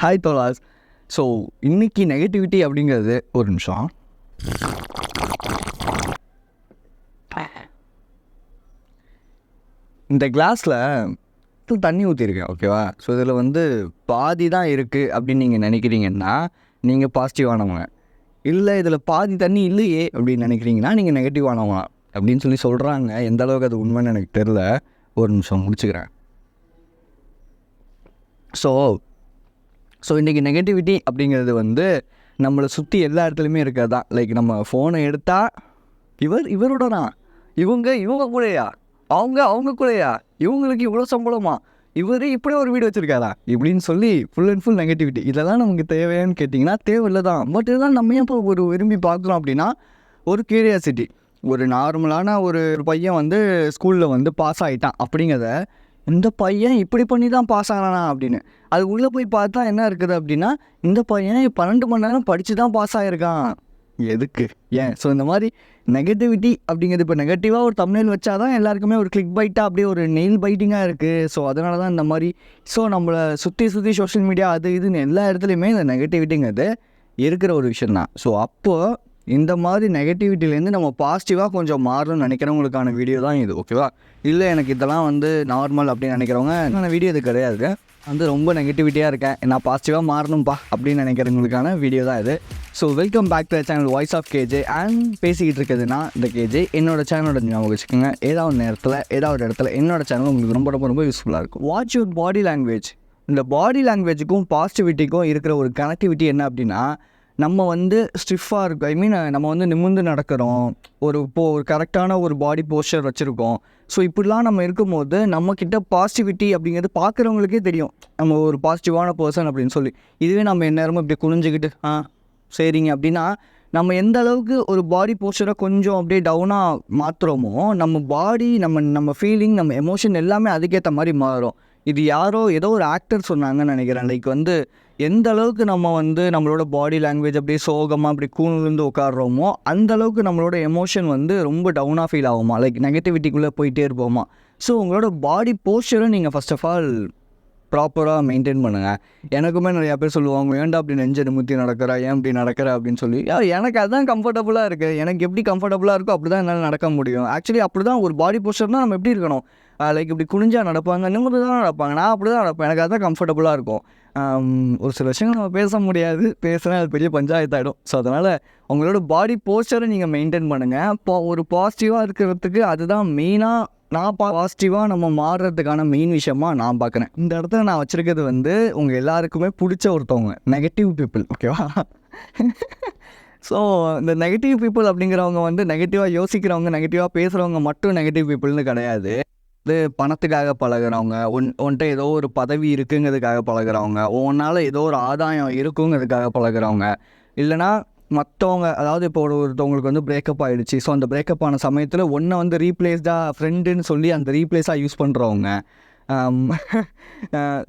Hi தோலாஸ். So இன்றைக்கி negativity அப்படிங்கிறது ஒரு நிமிஷம். இந்த கிளாஸில் தண்ணி ஊற்றிருக்கேன், ஓகேவா? ஸோ இதில் வந்து பாதி தான் இருக்குது அப்படின்னு நீங்கள் நினைக்கிறீங்கன்னா நீங்கள் பாசிட்டிவானவங்க. இல்லை இதில் பாதி தண்ணி இல்லையே அப்படின்னு நினைக்கிறீங்கன்னா நீங்கள் நெகட்டிவானவங்க அப்படின்னு சொல்லி சொல்கிறாங்க. எந்த அளவுக்கு அது உண்மைன்னு எனக்கு தெரில. ஒரு நிமிஷம் முடிச்சுக்கிறேன். ஸோ இன்றைக்கி நெகட்டிவிட்டி அப்படிங்கிறது வந்து நம்மளை சுற்றி எல்லா இடத்துலையுமே இருக்கிறது தான். லைக் நம்ம ஃபோனை எடுத்தால் இவரோட தான், இவங்க கூடயா, அவங்க கூடயா, இவங்களுக்கு இவ்வளோ சம்பளமா, இவர் இப்படி ஒரு வீடு வச்சுருக்காரா இப்படின்னு சொல்லி ஃபுல் அண்ட் ஃபுல் நெகட்டிவிட்டி. இதெல்லாம் நமக்கு தேவையான்னு கேட்டிங்கன்னா தேவையில்லை தான். பட் இதெல்லாம் நம்ம ஏன் இப்போ ஒரு விரும்பி பார்க்குறோம் அப்படின்னா ஒரு கியூரியாசிட்டி. ஒரு நார்மலான ஒரு பையன் வந்து ஸ்கூலில் வந்து பாஸ் ஆகிட்டான் அப்படிங்கிறத, இந்த பையன் இப்படி பண்ணி தான் பாஸ் ஆனானா அப்படின்னு அது உள்ளே போய் பார்த்தா என்ன இருக்குது அப்படின்னா, இந்த பையன் 12 மணி நேரம் படித்து தான் பாஸ் ஆகிருக்கான். எதுக்கு, ஏன்? ஸோ இந்த மாதிரி நெகட்டிவிட்டி அப்படிங்கிறது இப்போ நெகட்டிவாக ஒரு தம்ப்நெயில் வச்சா தான் எல்லாருக்குமே ஒரு கிளிக் பைட்டாக அப்படியே ஒரு நெயில் பைட்டிங்காக இருக்குது. ஸோ அதனால தான் இந்த மாதிரி நம்மளை சுற்றி சோஷியல் மீடியா அது இதுன்னு எல்லா இடத்துலையுமே இந்த நெகட்டிவிட்டிங்கிறது இருக்கிற ஒரு விஷயம் தான். ஸோ அப்போது இந்த மாதிரி நெகட்டிவிட்டிலேருந்து நம்ம பாசிட்டிவாக கொஞ்சம் மாறணும்னு நினைக்கிறவங்களுக்கான வீடியோ தான் இது, ஓகேவா? இல்லை எனக்கு இதெல்லாம் வந்து நார்மல் அப்படின்னு நினைக்கிறவங்க நான் வீடியோ இது கிடையாது. வந்து ரொம்ப நெகட்டிவிட்டியாக இருக்கேன், நான் பாசிட்டிவாக மாறணும்ப்பா அப்படின்னு நினைக்கிறவங்களுக்கான வீடியோ தான் இது. So welcome back to channel Voice of KJ. And பேசிக்கிட்டு இருக்கிறதுனா இந்த கேஜே. என்னோட சேனலோட ஞாபகம் வச்சுக்கோங்க. ஏதாவது நேரத்தில் ஏதாவது இடத்துல என்னோட சேனல் உங்களுக்கு ரொம்ப ரொம்ப ரொம்ப யூஸ்ஃபுல்லாக இருக்கும். Watch your body language. இந்த பாடி லாங்குவேஜுக்கும் பாசிட்டிவிட்டிக்கும் இருக்கிற ஒரு கனெக்டிவிட்டி என்ன அப்படின்னா, நம்ம வந்து ஸ்டிஃபாக இருக்கும், நம்ம வந்து நிமிர்ந்து நடக்கிறோம், ஒரு கரெக்டான ஒரு பாடி போஸ்டர் வச்சுருக்கோம். ஸோ இப்படிலாம் நம்ம இருக்கும்போது நம்மக்கிட்ட பாசிட்டிவிட்டி அப்படிங்கிறது பார்க்குறவங்களுக்கே தெரியும், நம்ம ஒரு பாசிட்டிவான பர்சன் அப்படின்னு சொல்லி. இதுவே நம்ம எந்நேரமும் இப்படி குனிஞ்சிக்கிட்டு சரிங்க அப்படின்னா நம்ம எந்த அளவுக்கு ஒரு பாடி போஸ்டரை கொஞ்சம் அப்படியே டவுனாக மாற்றுறோமோ நம்ம பாடி நம்ம ஃபீலிங் நம்ம எமோஷன் எல்லாமே அதுக்கேற்ற மாதிரி மாறும். இது ஏதோ ஒரு ஆக்டர் சொன்னாங்கன்னு நினைக்கிறேன். லைக் வந்து எந்த அளவுக்கு நம்ம வந்து நம்மளோட பாடி லாங்குவேஜ் அப்படியே சோகமாக அப்படி கூணுலேருந்து உட்காடுறோமோ அந்த அளவுக்கு நம்மளோட எமோஷன் வந்து ரொம்ப டவுனாக ஃபீல் ஆகுமா, லைக் நெகட்டிவிட்டிக்குள்ளே போயிட்டே இருப்போமா. ஸோ உங்களோட பாடி போஸ்டரை நீங்கள் ஃபஸ்ட் ஆஃப் ஆல் ப்ராப்பராக மெயின்டைன் பண்ணுங்கள். எனக்குமே நிறையா பேர் சொல்லுவாங்க, ஏன்டா அப்படி நெஞ்சை நிமித்தி நடக்கிறா, ஏன் இப்படி நடக்கிற அப்படின்னு சொல்லி. எனக்கு அதுதான் கம்ஃபர்டபுளாக இருக்குது. எனக்கு எப்படி கம்ஃபர்டபுளாக இருக்கோ அப்படி தான் என்னால் நடக்க முடியும். ஆக்சுவலி அப்படி தான் ஒரு பாடி போஸ்டர்னால் நம்ம எப்படி இருக்கணும், லைக் இப்படி குனிஞ்சால் நடப்பாங்க, நிமிர்ந்து தான் நடப்பாங்க. நான் அப்படி தான் நடப்பேன், எனக்கு அதுதான் கம்ஃபர்டபுளாக இருக்கும். ஒரு சில விஷயங்கள் நம்ம பேச முடியாது, பேசுனா அது பெரிய பஞ்சாயத்தாயிடும். ஸோ அதனால் உங்களோட பாடி போஸ்டரை நீங்கள் மெயின்டைன் பண்ணுங்கள். ஒரு பாசிட்டிவாக இருக்கிறதுக்கு அதுதான் மெயினாக. நான் பாசிட்டிவாக நம்ம மாறுறதுக்கான மெயின் விஷயமாக நான் பார்க்குறேன். இந்த இடத்துல நான் வச்சுருக்கிறது வந்து உங்கள் எல்லாருக்குமே பிடிச்ச ஒருத்தவங்க நெகட்டிவ் பீப்புள், ஓகேவா? ஸோ இந்த நெகட்டிவ் பீப்புள் அப்படிங்கிறவங்க வந்து நெகட்டிவாக யோசிக்கிறவங்க, நெகட்டிவாக பேசுகிறவங்க மட்டும் நெகட்டிவ் பீப்புள்னு கிடையாது. இது பணத்துக்காக பழகிறவங்க, ஒன்ட்ட ஏதோ ஒரு பதவி இருக்குங்கிறதுக்காக பழகிறவங்க, ஒன்றால் ஏதோ ஒரு ஆதாயம் இருக்குங்கிறதுக்காக பழகிறவங்க, இல்லைனா மற்றவங்க, அதாவது இப்போ ஒருத்தவங்களுக்கு வந்து பிரேக்கப் ஆகிடுச்சு. ஸோ அந்த பிரேக்கப் ஆன சமயத்தில் ஒன்றை வந்து ரீப்ளேஸ்டாக ஃப்ரெண்டுன்னு சொல்லி அந்த ரீப்ளேஸாக யூஸ் பண்ணுறவங்க.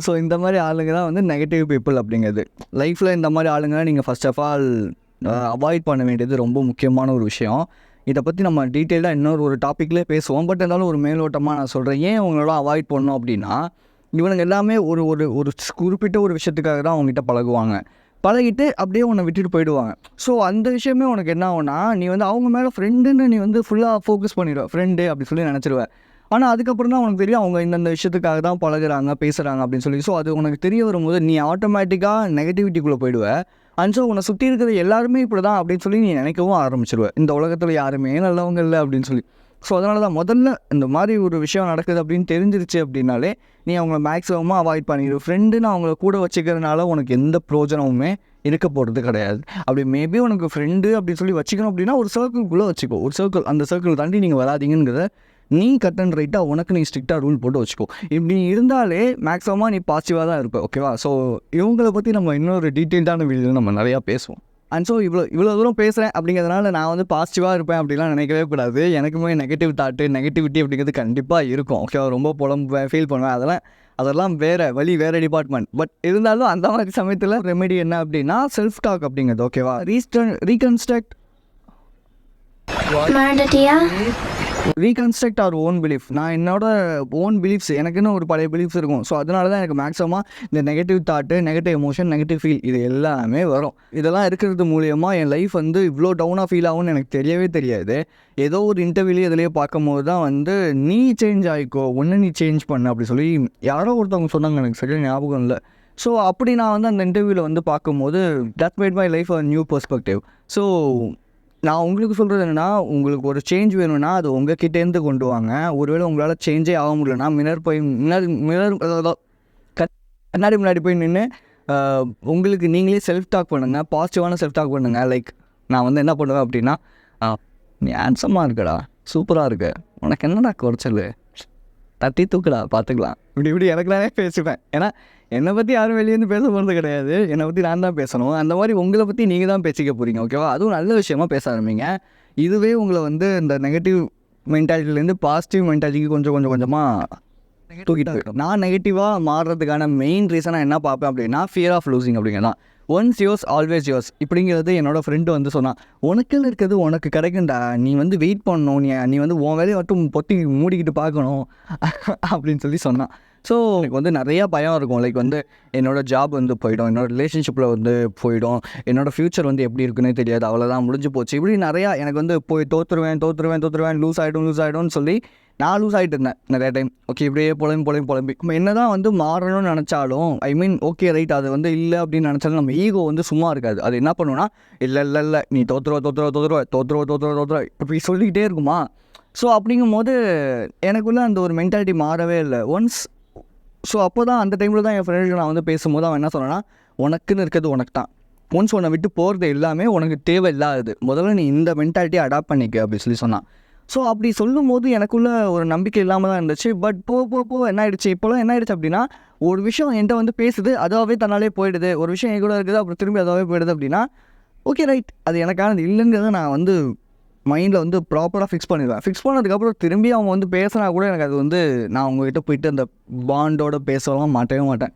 ஸோ இந்த மாதிரி ஆளுங்க தான் வந்து நெகட்டிவ் பீப்புள் அப்படிங்கிறது. லைஃப்பில் இந்த மாதிரி ஆளுங்கலாம் நீங்கள் ஃபஸ்ட் ஆஃப் ஆல் அவாய்ட் பண்ண வேண்டியது ரொம்ப முக்கியமான ஒரு விஷயம். இதை பற்றி நம்ம டீட்டெயிலாக இன்னொரு டாப்பிக்லேயே பேசுவோம். பட் இருந்தாலும் ஒரு மேலோட்டமாக நான் சொல்கிறேன். ஏன் அவங்களோட அவாய்ட் பண்ணணும் அப்படின்னா, இவனுங்க எல்லாமே ஒரு குறிப்பிட்ட ஒரு விஷயத்துக்காக தான் அவங்ககிட்ட பழகுவாங்க. பழகிட்டு அப்படியே உன்னை விட்டுட்டு போயிடுவாங்க. ஸோ அந்த விஷயமே உனக்கு என்ன ஆகும்னா, நீ வந்து அவங்க மேலே ஃப்ரெண்டுன்னு நீ வந்து ஃபுல்லாக ஃபோக்கஸ் பண்ணிடுவ, ஃப்ரெண்டு அப்படி சொல்லி நினச்சிடுவேன். ஆனால் அதுக்கப்புறம் தான் உனக்கு தெரியும் அவங்க இந்தந்த விஷயத்துக்காக தான் பழகுறாங்க, பேசுகிறாங்க அப்படின்னு சொல்லி. ஸோ அது உனக்கு தெரிய வரும்போது நீ ஆட்டோமேட்டிக்காக நெகட்டிவிட்டிக்குள்ளே போயிடுவேன். அண்ட் ஸோ உன்னை சுற்றி இருக்கிற எல்லாருமே இப்படி தான் அப்படின்னு சொல்லி நீ நினைக்கவும் ஆரம்பிச்சிடுவேன். இந்த உலகத்தில் யாருமே நல்லவங்க இல்லை அப்படின்னு சொல்லி. ஸோ அதனால தான் முதல்ல இந்த மாதிரி ஒரு விஷயம் நடக்குது அப்படின்னு தெரிஞ்சிருச்சு அப்படின்னாலே நீ அவங்கள மேக்ஸிமமாக அவாய்ட் பண்ணிடு. ஃப்ரெண்டுன்னு அவங்கள கூட வச்சுக்கிறதுனால உனக்கு எந்த பிரயோஜனமுமே இருக்க போகிறது கிடையாது. அப்படி மேபி உனக்கு ஃப்ரெண்டு அப்படின்னு சொல்லி வச்சுக்கணும் அப்படின்னா ஒரு சர்க்கிள்குள்ளே வச்சுக்கோ. ஒரு சர்க்கிள், அந்த சர்க்கிள் தாண்டி நீங்கள் வராதிங்கிறத நீ கட் அண்ட் ரைட்டாக உனக்கு நீ ஸ்ட்ரிக்டாக ரூல் போட்டு வச்சுக்கோ. இப்படி இருந்தாலே மேக்ஸிமமாக நீ பாசிட்டிவாக தான் இருப்ப, ஓகேவா? ஸோ இவங்களை பற்றி நம்ம இன்னொரு டீட்டெயில்டான வீடியோ நம்ம நிறையா பேசுவோம். அண்ட் ஸோ இவ்வளோ தூரம் பேசுகிறேன் அப்படிங்கிறதுனால நான் வந்து பாசிட்டிவாக இருப்பேன் அப்படிலாம் நினைக்கவே கூடாது. எனக்குமே நெகட்டிவ் தாட்டு, நெகட்டிவிட்டி அப்படிங்கிறது கண்டிப்பாக இருக்கும், ஓகேவா? ரொம்ப புலம்புவேன், ஃபீல் பண்ணுவேன். அதெல்லாம் வேறு டிபார்ட்மெண்ட். பட் இருந்தாலும் அந்த மாதிரி சமயத்தில் ரெமெடி என்ன அப்படின்னா செல்ஃப் டாக் அப்படிங்கிறது, ஓகேவா? Reconstruct reconstruct our own belief. நான் என்னோட ஓன் பிலீஃப்ஸ் எனக்குன்னு ஒரு பழைய பிலீஃப்ஸ் இருக்கும். ஸோ அதனால தான் எனக்கு மேக்ஸிமமாக இந்த negative thought, negative emotion, negative feel இது எல்லாமே வரும். இதெல்லாம் இருக்கிறது மூலியமாக என் லைஃப் வந்து இவ்வளோ டவுனாக ஃபீல் ஆகும்னு எனக்கு தெரியவே தெரியாது. ஏதோ ஒரு இன்டர்வியூலேயே இதிலேயே பார்க்கும்போது தான் வந்து நீ சேஞ்ச் ஆகிக்கோ, ஒன்று நீ சேஞ்ச் பண்ணு அப்படி சொல்லி யாரோ ஒருத்தவங்க சொன்னாங்க, எனக்கு சரியாக ஞாபகம் இல்லை. ஸோ அப்படி நான் வந்து அந்த இன்டர்வியூவில் வந்து பார்க்கும்போது that made my life a new perspective. So நான் உங்களுக்கு சொல்கிறது என்னென்னா, உங்களுக்கு ஒரு சேஞ்ச் வேணும்னா அது உங்கள் கிட்டேருந்து கொண்டு வாங்க. ஒருவேளை உங்களால் சேஞ்சே ஆக முடியலன்னா கண்ணாடி முன்னாடி போய் நின்று உங்களுக்கு நீங்களே செல்ஃப் டாக் பண்ணுங்கள், பாசிட்டிவான செல்ஃப் டாக் பண்ணுங்கள். லைக் நான் வந்து என்ன பண்ணுவேன் அப்படின்னா, நீ ஹேண்ட்ஸமாக இருக்கடா, சூப்பராக இருக்கு, உனக்கு என்னடா குறைச்சல், தட்டி தூக்குடா பார்த்துக்கலாம், இப்படி எனக்கு நானே பேசுவேன். ஏன்னா என்னை பற்றி யாரும் வெளியேருந்து பேச போகிறது கிடையாது, என்னை பற்றி நான் தான் பேசணும். அந்த மாதிரி உங்களை பற்றி நீங்கள் தான் பேசிக்க போகிறீங்க, ஓகேவா? அதுவும் நல்ல விஷயமா பேச ஆரம்பிங்க. இதுவே உங்களை வந்து இந்த நெகட்டிவ் மென்டாலிட்டிலேருந்து பாசிட்டிவ் மென்டாலிட்டிக்கு கொஞ்சமாக தூக்கிட்டு போயிடும். நான் நெகட்டிவாக மாறுறதுக்கான மெயின் ரீசனாக என்ன பார்ப்பேன் அப்படின்னா, ஃபியர் ஆஃப் லூசிங் அப்படிங்கிறதான். ஒன்ஸ் யோர்ஸ் ஆல்வேஸ் யோர்ஸ் இப்படிங்கிறது என்னோடய ஃப்ரெண்டு வந்து சொன்னான். உனக்குன்னு இருக்கிறது உனக்கு கிடைக்கும்டா, நீ வந்து வெயிட் பண்ணணும், நீ வந்து உன் வேலையை மட்டும் பொத்தி மூடிக்கிட்டு பார்க்கணும் அப்படின்னு சொல்லி சொன்னான். ஸோ எனக்கு வந்து நிறையா பயம் இருக்கும். லைக் வந்து என்னோடய ஜாப் வந்து போயிடும், என்னோடய ரிலேஷன்ஷிப்பில் வந்து போயிடும், என்னோடய ஃப்யூச்சர் வந்து எப்படி இருக்குன்னே தெரியாது, அவ்வளோதான் முடிஞ்சு போச்சு, இப்படி நிறையா எனக்கு வந்து போய் தோற்றுருவேன், லூஸ் ஆகிடும்னு சொல்லி நான் லூஸ் ஆகிட்டு இருந்தேன் நிறைய டைம். ஓகே, இப்படியே புலம்பி நம்ம என்ன தான் வந்து மாறணும்னு நினச்சாலும், ஐ மீன் ஓகே ரைட், அது வந்து இல்லை அப்படின்னு நினச்சாலும் நம்ம ஈகோ வந்து சும்மா இருக்காது. அது என்ன பண்ணுவோன்னா, இல்லை நீ தோற்றுருவ இப்படி சொல்லிக்கிட்டே இருக்குமா. ஸோ அப்படிங்கும்போது எனக்குள்ளே அந்த ஒரு மென்டாலிட்டி மாறவே இல்லை ஒன்ஸ். ஸோ அப்போ தான் அந்த டைமில் தான் என் ஃப்ரெண்டுக்கு நான் வந்து பேசும்போது அவன் என்ன சொன்னான்னா, உனக்குன்னு இருக்கிறது உனக்கு தான், ஒன்ஸ் உன்னை விட்டு போகிறது எல்லாமே உனக்கு தேவை இல்லாதது, முதல்ல நீ இந்த மென்டாலிட்டியை அடாப்ட் பண்ணிக்க அப்படின்னு சொல்லி சொன்னான். ஸோ அப்படி சொல்லும் போது எனக்குள்ளே ஒரு நம்பிக்கை இல்லாமல் தான் இருந்துச்சு. பட் போ என்ன ஆகிடுச்சு, இப்போலாம் என்ன ஆகிடுச்சு அப்படின்னா, ஒரு விஷயம் என்கிட்ட வந்து பேசுது, அதாவே தன்னாலே போயிடுது, ஒரு விஷயம் என் கூட இருக்குது, அப்புறம் திரும்பி அதாவே போயிடுது அப்படின்னா ஓகே ரைட், அது எனக்கானது இல்லைங்கிறத நான் வந்து மைண்டில் வந்து ப்ராப்பராக ஃபிக்ஸ் பண்ணிடுவேன். ஃபிக்ஸ் பண்ணதுக்கப்புறம் திரும்பி அவங்க வந்து பேசினா கூட எனக்கு அது வந்து நான் அவங்ககிட்ட போயிட்டு அந்த பாண்டோட பேசலாம் மாட்டவே மாட்டேன்,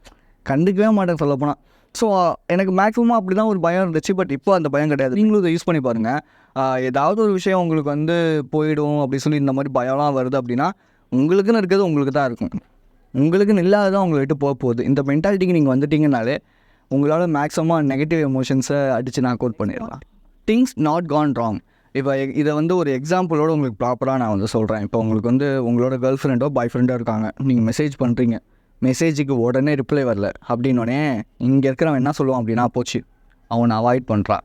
கண்டுக்கவே மாட்டேன் சொல்லப்போனால். ஸோ எனக்கு மேக்ஸிமம் அப்படி தான் ஒரு பயம் இருந்துச்சு. பட் இப்போ அந்த பயம் கிடையாது. நீங்களும் இதை யூஸ் பண்ணி பாருங்கள். ஏதாவது ஒரு விஷயம் உங்களுக்கு வந்து போயிடும் அப்படி சொல்லி இந்த மாதிரி பயம்லாம் வருது அப்படின்னா, உங்களுக்குன்னு இருக்கிறது உங்களுக்கு தான் இருக்கும், உங்களுக்குன்னு இல்லாததான் உங்களை விட்டு போகுது. இந்த மென்டாலிட்டிக்கு நீங்கள் வந்துட்டிங்கனாலே உங்களால் மேக்ஸிமம் நெகட்டிவ் எமோஷன்ஸை அடித்து நாக் அவுட் பண்ணிடலாம். Things not gone wrong. இப்போ இதை வந்து ஒரு எக்ஸாம்பிளோடு உங்களுக்கு ப்ராப்பராக நான் வந்து சொல்கிறேன். இப்போ உங்களுக்கு வந்து உங்களோட கேர்ள் ஃப்ரெண்டோ பாய் ஃப்ரெண்டோ இருக்காங்க, நீங்கள் மெசேஜ் பண்ணுறீங்க, மெசேஜுக்கு உடனே ரிப்ளை வரல அப்படின்னோடனே இங்கே இருக்கிறவன் என்ன சொல்லுவான் அப்படின்னா, போச்சு அவனை அவாய்ட் பண்ணுறான்,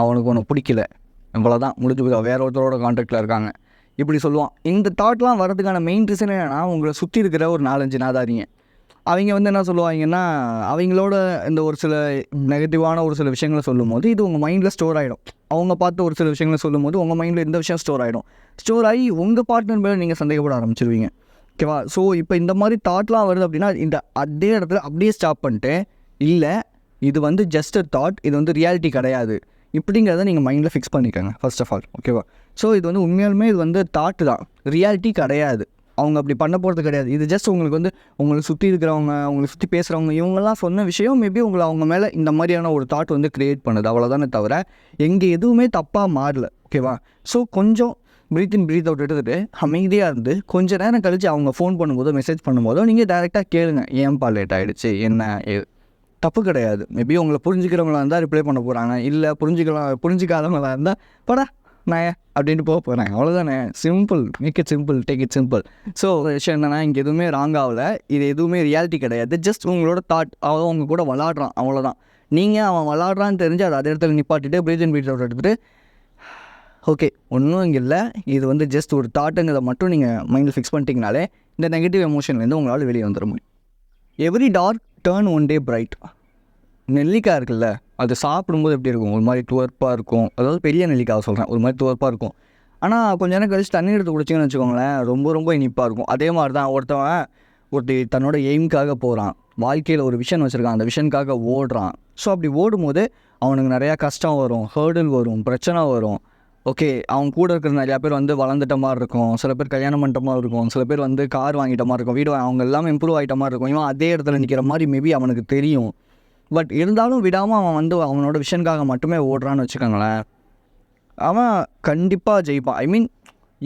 அவனுக்கு ஒன்று பிடிக்கல, இவ்வளோதான் முடிஞ்சு போய் வேறு ஒருத்தரோட கான்டாக்டில் இருக்காங்க, இப்படி சொல்லுவான். இந்த தாட்லாம் வரதுக்கான மெயின் ரீசன் என்னென்னா, உங்களை சுற்றி இருக்கிற ஒரு 4-5 நாதாரிங்க அவங்க வந்து என்ன சொல்லுவாங்கன்னா, அவங்களோட இந்த ஒரு சில நெகட்டிவான ஒரு சில விஷயங்களை சொல்லும் போது இது உங்கள் மைண்டில் ஸ்டோர் ஆகிடும். அவங்க பார்த்து ஒரு சில விஷயங்களை சொல்லும் போது உங்கள் மைண்டில் இந்த விஷயம் ஸ்டோர் ஆகிடும். ஸ்டோர் ஆகி உங்கள் பார்ட்னர் மேலே நீங்கள் சந்தேகப்பட ஆரம்பிச்சிருவீங்க, ஓகேவா? ஸோ இப்போ இந்த மாதிரி தாட்லாம் வருது அப்படின்னா, இந்த அதே இடத்துல அப்படியே ஸ்டாப் பண்ணிட்டு, இல்லை இது வந்து ஜஸ்ட் அ தாட், இது வந்து ரியாலிட்டி கிடையாது இப்படிங்கிறத நீங்கள் மைண்டில் ஃபிக்ஸ் பண்ணிக்கோங்க ஃபர்ஸ்ட் ஆஃப் ஆல், ஓகேவா? ஸோ இது வந்து உண்மையாலுமே இது வந்து தாட்டு தான், ரியாலிட்டி கிடையாது. அவங்க அப்படி பண்ண போகிறது கிடையாது. இது ஜஸ்ட் உங்களுக்கு வந்து உங்களை சுற்றி இருக்கிறவங்க, உங்களை சுற்றி பேசுகிறவங்க, இவங்கெல்லாம் சொன்ன விஷயம் மேபி உங்களை அவங்க மேலே இந்த மாதிரியான ஒரு தாட் வந்து க்ரியேட் பண்ணுது, அவ்வளோதானே தவிர எங்கே எதுவுமே தப்பாக மாறல, ஓகேவா? ஸோ கொஞ்சம் ப்ரீத் இன் ப்ரீத் அவுட் எடுத்துகிட்டு அமைதியாக இருந்து கொஞ்சம் நேரம் கழித்து அவங்க ஃபோன் பண்ணும்போதோ மெசேஜ் பண்ணும்போதோ நீங்கள் டேரெக்டாக கேளுங்க, ஏன்பா லேட் ஆகிடுச்சு, என்ன தப்பு கிடையாது. மேபி உங்களை புரிஞ்சுக்கிறவங்களா இருந்தால் ரிப்ளை பண்ண போகிறாங்க, இல்லை புரிஞ்சிக்காதவங்களா இருந்தால் படா நான் அப்படின்ட்டு போக போகிறாங்க, அவ்வளோதானே. Simple, make it simple, take it simple. So விஷயம் என்னென்னா, இங்கே எதுவுமே ராங் ஆகலை, இது எதுவுமே ரியாலிட்டி கிடையாது, ஜஸ்ட் உங்களோட தாட். அவன் அவங்க கூட விளாட்றான், அவ்வளோதான். நீங்கள் அவன் விளாட்றான்னு தெரிஞ்சு அதை அதே இடத்துல நிப்பாட்டிட்டு ப்ரீத் இன் ப்ரீத் அவுட் எடுத்துகிட்டு ஓகே ஒன்றும் இங்கே இல்லை, இது வந்து ஜஸ்ட் ஒரு தாட்டுங்கிறத மட்டும் நீங்கள் மைண்டில் ஃபிக்ஸ் பண்ணிட்டீங்கனாலே இந்த நெகட்டிவ் எமோஷன்லேருந்து உங்களால் வெளியே வந்துட முடியும். Every dark turn one day bright. நெல்லிக்காய் இருக்குல்ல, அது சாப்பிடும்போது எப்படி இருக்கும், ஒரு மாதிரி துவர்ப்பாக இருக்கும். அதாவது பெரிய நெல்லிக்காய் சொல்கிறேன், ஒரு மாதிரி துவர்ப்பாக இருக்கும். ஆனால் கொஞ்சம் நேரம் கழிச்சு தண்ணி எடுத்து குடிச்சிங்கன்னு வச்சுக்கோங்களேன், ரொம்ப ரொம்ப இனிப்பாக இருக்கும். அதே மாதிரி தான் ஒருத்தி தன்னோட எய்முக்காக போகிறான், வாழ்க்கையில் ஒரு விஷன் வச்சுருக்கான், அந்த விஷனுக்காக ஓடுறான். ஸோ அப்படி ஓடும்போது அவனுக்கு நிறையா கஷ்டம் வரும், ஹேர்டில் வரும், பிரச்சனை வரும். ஓகே, அவங்க கூட இருக்கிற நிறையா பேர் வந்து வளர்ந்துட்ட மாதிரி இருக்கும், சில பேர் கல்யாணம் பண்ணிட்ட மாதிரி இருக்கும், சில பேர் வந்து கார் வாங்கிட்ட மாதிரி இருக்கும், வீடு அவங்க எல்லாமே இம்ப்ரூவ் ஆகிட்ட மாதிரி இருக்கும். இவன் அதே இடத்துல நிற்கிற மாதிரி மேபி அவனுக்கு தெரியும். பட் இருந்தாலும் விடாமல் அவன் வந்து அவனோட விஷனுக்காக மட்டுமே ஓடுறான்னு வச்சுக்கோங்களேன், அவன் கண்டிப்பாக ஜெயிப்பான். ஐ மீன்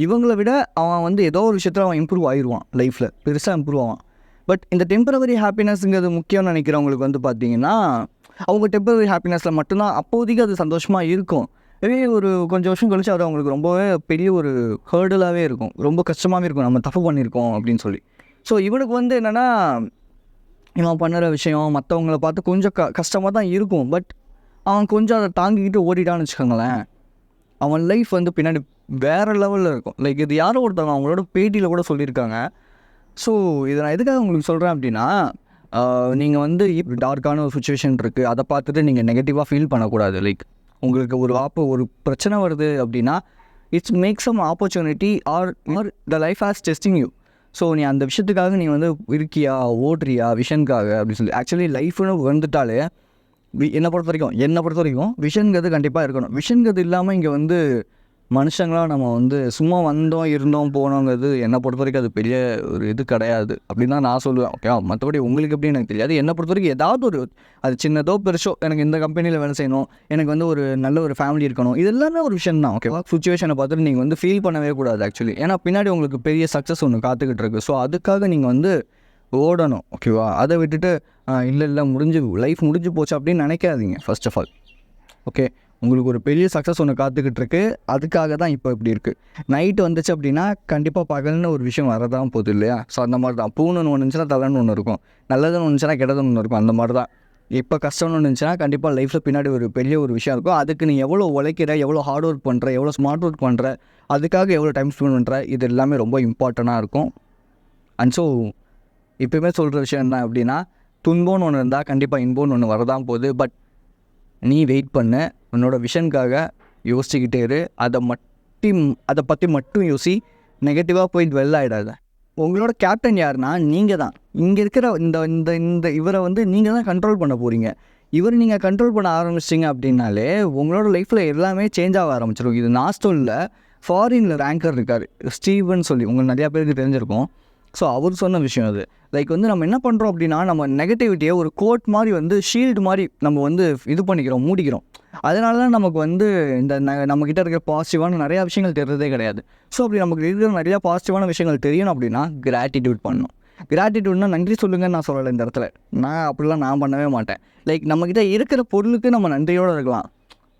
இவங்கள விட அவன் வந்து ஏதோ ஒரு விஷயத்தில் அவன் இம்ப்ரூவ் ஆயிடுவான், லைஃப்பில் பெருசாக இம்ப்ரூவ் ஆவான். பட் இந்த டெம்பரவரி ஹாப்பினஸ்ங்கிறது முக்கியம்னு நினைக்கிறவங்களுக்கு வந்து பார்த்தீங்கன்னா, அவங்க டெம்பரவரி ஹாப்பினஸில் மட்டும்தான் அப்போதைக்கு அது சந்தோஷமாக இருக்கும். இதே ஒரு கொஞ்சம் வருஷம் கழிச்சு அது அவங்களுக்கு ரொம்பவே பெரிய ஒரு ஹேர்டலாகவே இருக்கும், ரொம்ப கஷ்டமாகவே இருக்கும், நம்ம தப்பு பண்ணியிருக்கோம் அப்படின்னு சொல்லி. ஸோ இவனுக்கு வந்து என்னென்னா, இவன் பண்ணுற விஷயம் மற்றவங்கள பார்த்து கொஞ்சம் கஷ்டமாக தான் இருக்கும். பட் அவன் கொஞ்சம் அதை தாங்கிக்கிட்டு ஓடிட்டான்னு வச்சுக்கோங்களேன், அவன் லைஃப் வந்து பின்னாடி வேறு லெவலில் இருக்கும். லைக் இது யாரோ ஒருத்தவங்க அவங்களோட பேட்டியில் கூட சொல்லியிருக்காங்க. ஸோ இதை நான் எதுக்காக உங்களுக்கு சொல்கிறேன் அப்படின்னா, நீங்கள் வந்து இப்போ டார்க்கான ஒரு சுச்சுவேஷன் இருக்குது, அதை பார்த்துட்டு நீங்கள் நெகட்டிவாக ஃபீல் பண்ணக்கூடாது. லைக் உங்களுக்கு ஒரு பிரச்சனை வருது அப்படின்னா, it's make some opportunity are the life has testing you. So நீ அந்த விஷயத்துக்காக நீ வந்து இருக்கியா, ஓடுறியா விஷனுக்காக அப்படின்னு சொல்லி. ஆக்சுவலி லைஃப்னு வந்துட்டாலே என்னை பொறுத்த வரைக்கும் விஷன்கிறது கண்டிப்பாக இருக்கணும். விஷன்கிறது இல்லாமல் இங்கே வந்து மனுஷங்களாக நம்ம வந்து சும்மா வந்தோம் இருந்தோம் போனோங்கிறது என்னை பொறுத்த வரைக்கும் அது பெரிய ஒரு இது கிடையாது அப்படின்னு தான் நான் சொல்லுவேன். ஓகேவா? மற்றபடி உங்களுக்கு எப்படின்னு எனக்கு தெரியாது. என்னை பொறுத்த வரைக்கும் ஏதாவது ஒரு அது சின்னதோ பெருசோ, எனக்கு இந்த கம்பெனியில் வேலை செய்யணும், எனக்கு வந்து ஒரு நல்ல ஒரு ஃபேமிலி இருக்கணும், இது எல்லாமே ஒரு விஷயம் தான். ஓகேவா? சுச்சுவேஷனை பார்த்துட்டு நீங்கள் வந்து ஃபீல் பண்ணவே கூடாது ஆக்சுவலி. ஏன்னா பின்னாடி உங்களுக்கு பெரிய சக்ஸஸ் ஒன்று காத்துக்கிட்டு இருக்குது. ஸோ அதுக்காக நீங்கள் வந்து ஓடணும். ஓகேவா? அதை விட்டுட்டு இல்லை லைஃப் முடிஞ்சு போச்சு அப்படின்னு நினைக்காதீங்க ஃபர்ஸ்ட் ஆஃப் ஆல். ஓகே, உங்களுக்கு ஒரு பெரிய சக்ஸஸ் ஒன்று காத்துக்கிட்டு இருக்கு, அதுக்காக தான் இப்போ இப்படி இருக்குது. நைட்டு வந்துச்சு அப்படின்னா கண்டிப்பாக பகல்னு ஒரு விஷயம் வரதான் போகுது இல்லையா? ஸோ அந்த மாதிரி தான். பூன்னு ஒன்று இருந்துச்சுன்னா தலைன்னு ஒன்று இருக்கும், நல்லதுன்னு ஒன்று இருந்துச்சுன்னா கெட்டதுன்னு ஒன்று இருக்கும். அந்த மாதிரி தான் இப்போ கஷ்டம்னு இருந்துச்சுன்னா கண்டிப்பாக லைஃப்பில் பின்னாடி ஒரு பெரிய ஒரு விஷயம் இருக்கும். அதுக்கு நீ எவ்வளோ உழைக்கிற, எவ்வளோ ஹார்ட் ஒர்க் பண்ணுற, எவ்வளோ ஸ்மார்ட் ஒர்க் பண்ணுற, அதுக்காக எவ்வளோ டைம் ஸ்பெண்ட் பண்ணுற, இது எல்லாமே ரொம்ப இம்பார்ட்டண்ட்டாக இருக்கும். அண்ட் ஸோ இப்போயுமே சொல்கிற விஷயம் என்ன அப்படின்னா, துன்பம்னு ஒன்று இருந்தால் கண்டிப்பாக இன்பம்னு ஒன்று வரதான் போகுது. பட் நீ வெயிட் பண்ண, உன்னோட விஷனுக்காக யோசிச்சுக்கிட்டே இரு. அதை பற்றி மட்டும் யோசி, நெகட்டிவாக போய் டுவெல் ஆகிடாத. உங்களோட கேப்டன் யாருன்னா நீங்கள் தான். இங்கே இருக்கிற இந்த இவரை வந்து நீங்கள் தான் கண்ட்ரோல் பண்ண போகிறீங்க. இவர் நீங்கள் கண்ட்ரோல் பண்ண ஆரம்பிச்சிட்டிங்க அப்படின்னாலே உங்களோட லைஃப்பில் எல்லாமே சேஞ்ச் ஆக ஆரம்பிச்சிடும். இது நான் சொல்ல, ஃபாரினில் ரேங்கர் இருக்கார் ஸ்டீவன் சொல்லி, உங்களுக்கு நிறையா பேருக்கு தெரிஞ்சிருக்கும். ஸோ அவர் சொன்ன விஷயம் அது. லைக் வந்து நம்ம என்ன பண்ணுறோம் அப்படின்னா, நம்ம நெகட்டிவிட்டியை ஒரு கோட் மாதிரி வந்து ஷீல்டு மாதிரி நம்ம வந்து இது பண்ணிக்கிறோம், மூடிக்கிறோம். அதனால தான் நமக்கு வந்து இந்த நம்மக்கிட்ட இருக்கிற பாசிட்டிவான நிறையா விஷயங்கள் தெரிறதே கிடையாது. ஸோ அப்படி நமக்கு இருக்கிற நிறையா பாசிட்டிவான விஷயங்கள் தெரியணும் அப்படின்னா கிராட்டிடியூட் பண்ணணும். கிராட்டிடியூட்னா நன்றி சொல்லுங்கன்னு நான் சொல்லலை இந்த இடத்துல. நான் பண்ணவே மாட்டேன். லைக் நம்மக்கிட்ட இருக்கிற பொருளுக்கு நம்ம நன்றியோடு இருக்கலாம்.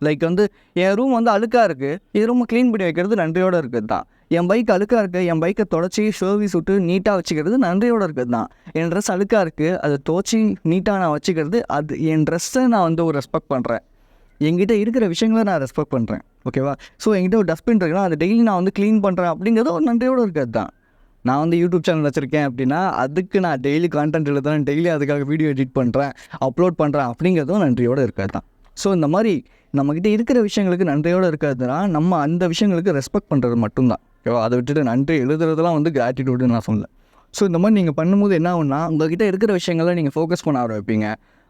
லைக் வந்து என் ரூம் வந்து அழுக்காக இருக்குது, என் ரூமை க்ளீன் பண்ணி வைக்கிறது நன்றியோடு இருக்குது தான். என் பைக் அழுக்காக இருக்குது, என் பைக்கை தொடச்சி சர்வீஸ் விட்டு நீட்டாக வச்சுக்கிறது நன்றியோடு இருக்குது தான். என் ட்ரெஸ் அழுக்காக இருக்குது, அதை துவச்சி நீட்டாக நான் வச்சுக்கிறது, அது என் ட்ரெஸ்ஸை நான் வந்து ஒரு ரெஸ்பெக்ட் பண்ணுறேன். என்கிட்ட இருக்கிற விஷயங்களை நான் ரெஸ்பெக்ட் பண்ணுறேன். ஓகேவா? ஸோ என்கிட்ட ஒரு டஸ்ட்பின் இருக்குன்னா அதை டெய்லி நான் வந்து க்ளீன் பண்ணுறேன் அப்படிங்கிறது ஒரு நன்றியோடு இருக்கிறது தான். நான் வந்து யூடியூப் சேனல் வச்சுருக்கேன் அப்படின்னா அதுக்கு நான் டெய்லி கான்டென்ட் எழுதுறேன், டெய்லி அதுக்காக வீடியோ எடிட் பண்ணுறேன், அப்லோட் பண்ணுறேன் அப்படிங்கிறதும் நன்றியோடு இருக்கிறது தான். ஸோ இந்த மாதிரி நம்மக்கிட்ட இருக்கிற விஷயங்களுக்கு நன்றியோடு இருக்கிறதுனா நம்ம அந்த விஷயங்களுக்கு ரெஸ்பெக்ட் பண்ணுறது மட்டும்தான். ஓகேவா? அதை விட்டுட்டு நன்றி எழுதுறதுலாம் வந்து கிராட்டிடியூடுன்னு நான் சொல்லலை. ஸோ இந்த மாதிரி நீங்கள் பண்ணும்போது என்ன ஆகுன்னா, உங்கள்கிட்ட இருக்கிற விஷயங்களை நீங்கள் ஃபோக்கஸ் பண்ண ஆரம்பிப்பீங்க.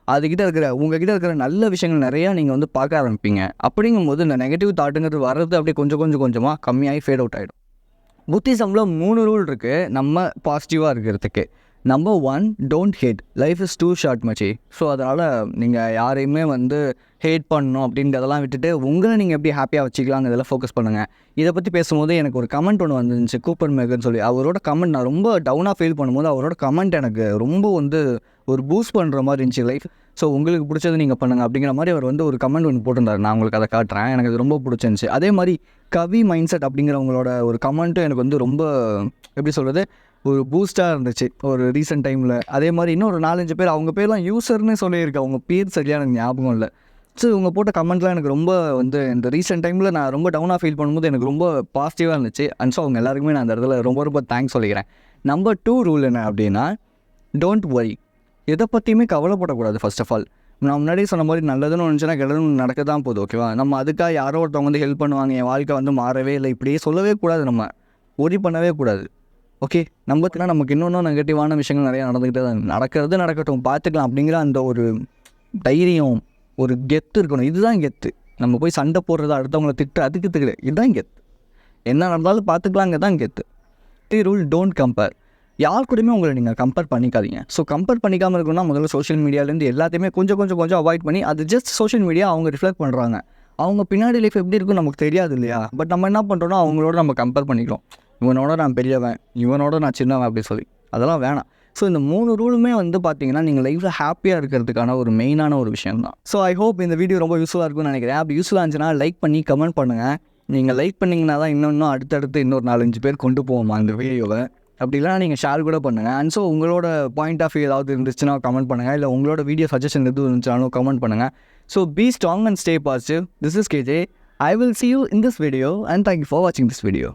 உங்ககிட்ட இருக்கிற நல்ல விஷயங்கள் நிறையா நீங்கள் வந்து பார்க்க ஆரம்பிப்பீங்க. அப்படிங்கும்போது இந்த நெகட்டிவ் தாட்டுங்கிறது வர்றது அப்படியே கொஞ்சமாக கம்மியாகி ஃபேட் அவுட் ஆகிடும். புத்திசமில் 3 ரூல் இருக்குது நம்ம பாசிட்டிவாக இருக்கிறதுக்கு. Number 1, don't hate, life is too short மச்சி. ஸோ அதனால் நீங்கள் யாரையுமே வந்து ஹேட் பண்ணணும் அப்படின்றதெல்லாம் விட்டுட்டு உங்களை நீங்கள் எப்படி ஹாப்பியாக வச்சுக்கலாங்க இதெல்லாம் ஃபோக்கஸ் பண்ணுங்கள். இதை பற்றி பேசும்போது எனக்கு ஒரு கமெண்ட் ஒன்று வந்துருந்துச்சு, கூப்பர் மேக்கர்னு சொல்லி. அவரோட கமெண்ட் நான் ரொம்ப டவுனாக ஃபீல் பண்ணும்போது அவரோட கமெண்ட் எனக்கு ரொம்ப வந்து ஒரு பூஸ்ட் பண்ணுற மாதிரி இருந்துச்சு லைஃப். ஸோ உங்களுக்கு பிடிச்சது நீங்கள் பண்ணுங்கள் அப்படிங்கிற மாதிரி அவர் வந்து ஒரு கமெண்ட் ஒன்று போட்டிருந்தார். நான் உங்களுக்கு அதை காட்டுறேன். எனக்கு அது ரொம்ப பிடிச்சிருந்துச்சி. அதே மாதிரி கவி மைண்ட் செட் அப்படிங்கிறவங்களோட ஒரு கமெண்ட்டும் எனக்கு வந்து ரொம்ப எப்படி சொல்கிறது, ஒரு பூஸ்ட்டாக இருந்துச்சு ஒரு ரீசெண்ட் டைமில். அதே மாதிரி இன்னும் ஒரு 4-5 பேர், அவங்க பேர்லாம் யூசர்னே சொல்லியிருக்கு, அவங்க பேர் சரியாக எனக்கு ஞாபகம் இல்லை. ஸோ இவங்க போட்ட கமெண்ட்லாம் எனக்கு ரொம்ப வந்து இந்த ரீசெண்ட் டைமில் நான் ரொம்ப டவுனாக ஃபீல் பண்ணும்போது எனக்கு ரொம்ப பாசிட்டிவாக இருந்துச்சு. அண்ட் ஸோ அவங்க எல்லாருக்குமே நான் அந்த இடத்துல ரொம்ப தேங்க்ஸ் சொல்லிக்கிறேன். நம்பர் 2 ரூல் என்ன அப்படின்னா, டோன்ட் வரி. எதை பற்றியுமே கவலைப்படக்கூடாது. ஃபர்ஸ்ட் ஆஃப் ஆல் நான் முன்னாடியே சொன்ன மாதிரி நல்லதுன்னு நினச்சுன்னா கெட்டதுன்னு நடக்க தான் போகுது. ஓகேவா? நம்ம அதுக்காக யாரோ ஒருத்தவங்க வந்து ஹெல்ப் பண்ணுவாங்க, என் வாழ்க்கை வந்து மாறவே இல்லை, இப்படியே சொல்லவே கூடாது. நம்ம ஒரி பண்ணவே கூடாது. ஓகே, நமக்கு இன்னொன்றும் நெகட்டிவான விஷயங்கள் நிறையா நடந்துக்கிட்டே தான் நடக்கட்டும், பார்த்துக்கலாம் அப்படிங்கிற அந்த ஒரு தைரியம், ஒரு கெத்து இருக்கணும். இதுதான் கெத்து. நம்ம போய் சண்டை போடுறது, அடுத்தவங்களை அதுக்கு திட்டு, இதுதான் கெத்து. என்ன நடந்தாலும் பார்த்துக்கலாங்க தான் கெத்து. Rule, don't compare. யார் கூடயுமே உங்களை நீங்கள் கம்பேர் பண்ணிக்காதீங்க. ஸோ கம்பேர் பண்ணிக்காமல் இருக்கணும்னா முதல்ல சோஷியல் மீடியாவிலேருந்து எல்லாத்தையுமே கொஞ்சம் அவாய்ட் பண்ணி, அது ஜஸ்ட் சோஷியல் மீடியா அவங்க ரிஃப்ளெக்ட் பண்ணுறாங்க, அவங்க பின்னாடி லைஃப் எப்படி இருக்கும் நமக்கு தெரியாது இல்லையா? பட் நம்ம என்ன பண்ணுறோன்னா அவங்களோட நம்ம கம்பேர் பண்ணிக்கிறோம். இவனோட நான் பெரியவன், இவனோட நான் சின்னவன் அப்படி சொல்லி. அதெல்லாம் வேணாம். ஸோ இந்த 3 ரூலுமே வந்து பார்த்தீங்கன்னா நீங்கள் லைஃப்பில் ஹாப்பியாக இருக்கிறதுக்கான ஒரு மெயினான ஒரு விஷயம் தான். ஸோ ஐ ஹோப் இந்த வீடியோ ரொம்ப யூஸ்ஃபுல்லாக இருக்கும்னு நினைக்கிறேன். அப்படி யூஸ்ஃபுல்லாக இருந்துச்சுன்னா லைக் பண்ணி கமெண்ட் பண்ணுங்கள். நீங்கள் லைக் பண்ணிங்கன்னா தான் இன்னும் அடுத்தடுத்து இன்னொரு 4-5 பேர் கொண்டு போவோமா அந்த வீடியோவை. அப்படி இல்லைனா நீங்கள் ஷேர் கூட பண்ணுங்கள். அண்ட் ஸோ உங்களோட பாயிண்ட் ஆஃப் வியூ ஏதாவது இருந்துச்சுன்னா கமெண்ட் பண்ணுங்கள். இல்லை உங்களோட வீடியோ சஜஷன் எதுவும் இருந்துச்சாலும் கமெண்ட் பண்ணுங்கள். So be strong and stay positive. This is KJ. I will see you in this video and thank you for watching this video.